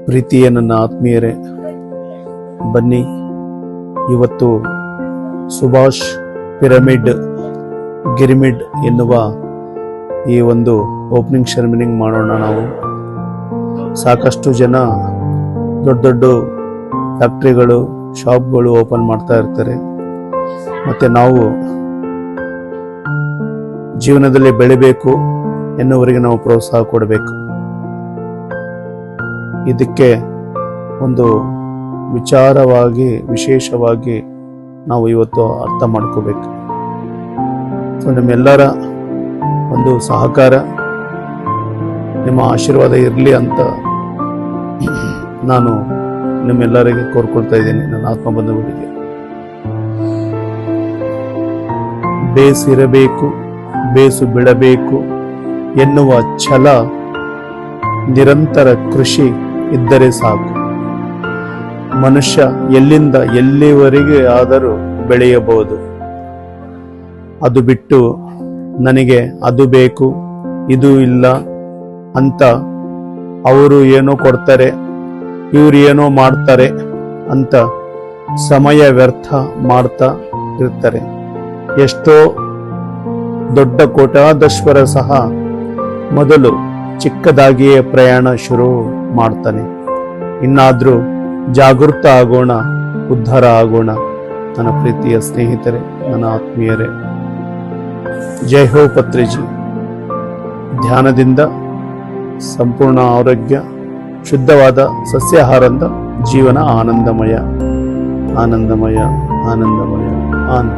ಪ್ರೀತಿಯ ನನ್ನ ಆತ್ಮೀಯರೇ, ಬನ್ನಿ ಇವತ್ತು ಸುಭಾಷ್ ಪಿರಮಿಡ್ ಗಿರಿಮಿಡ್ ಎನ್ನುವ ಈ ಒಂದು ಓಪನಿಂಗ್ ಸೆರೆಮನಿಂಗ್ ಮಾಡೋಣ. ನಾವು ಸಾಕಷ್ಟು ಜನ ದೊಡ್ಡ ದೊಡ್ಡ ಫ್ಯಾಕ್ಟ್ರಿಗಳು, ಶಾಪ್ಗಳು ಓಪನ್ ಮಾಡ್ತಾ ಇರ್ತಾರೆ. ಮತ್ತೆ ನಾವು ಜೀವನದಲ್ಲಿ ಬೆಳಿಬೇಕು ಎನ್ನುವರಿಗೆ ನಾವು ಪ್ರೋತ್ಸಾಹ ಕೊಡಬೇಕು. ಇದಕ್ಕೆ ಒಂದು ವಿಶೇಷವಾಗಿ ನಾವು ಇವತ್ತು ಅರ್ಥ ಮಾಡ್ಕೋಬೇಕು. ಸೊ ನಿಮ್ಮೆಲ್ಲರ ಒಂದು ಸಹಕಾರ, ನಿಮ್ಮ ಆಶೀರ್ವಾದ ಇರಲಿ ಅಂತ ನಾನು ನಿಮ್ಮೆಲ್ಲರಿಗೆ ಕೋರ್ಕೊಳ್ತಾ ಇದ್ದೀನಿ. ನನ್ನ ಆತ್ಮಬಂಧುಗಳಿಗೆ ಬೇಸಿರಬೇಕು, ಬೇಸು ಬಿಡಬೇಕು ಎನ್ನುವ ಛಲ, ನಿರಂತರ ಕೃಷಿ ಇದ್ದರೆ ಸಾಕು. ಮನುಷ್ಯ ಎಲ್ಲಿಂದ ಎಲ್ಲಿವರೆಗೆ ಆದರೂ ಬೆಳೆಯಬಹುದು. ಅದು ಬಿಟ್ಟು ನನಗೆ ಅದು ಬೇಕು, ಇದು ಇಲ್ಲ ಅಂತ ಅವರು ಏನೋ ಕೊಡ್ತಾರೆ, ಇವರು ಏನೋ ಮಾಡ್ತಾರೆ ಅಂತ ಸಮಯ ವ್ಯರ್ಥ ಮಾಡ್ತಾ ಇರ್ತಾರೆ. ಎಷ್ಟೋ ದೊಡ್ಡ ಕೋಟ್ಯಾಧೀಶ್ವರ ಸಹ ಮೊದಲು ಚಿಕ್ಕದಾಗಿಯೇ ಪ್ರಯಾಣ ಶುರು ಮಾಡ್ತಾನೆ. ಇನ್ನಾದ್ರೂ ಜಾಗೃತ ಆಗೋಣ, ಉದ್ಧಾರ ಆಗೋಣ. ನನ್ನ ಪ್ರೀತಿಯ ಸ್ನೇಹಿತರೆ, ನನ್ನ ಆತ್ಮೀಯರೇ, ಜೈ ಹೋ ಪತ್ರಿಜಿ. ಧ್ಯಾನದಿಂದ ಸಂಪೂರ್ಣ ಆರೋಗ್ಯ, ಶುದ್ಧವಾದ ಸಸ್ಯಾಹಾರದ ಜೀವನ ಆನಂದಮಯ, ಆನಂದಮಯ, ಆನಂದಮಯ, ಆನಂದ.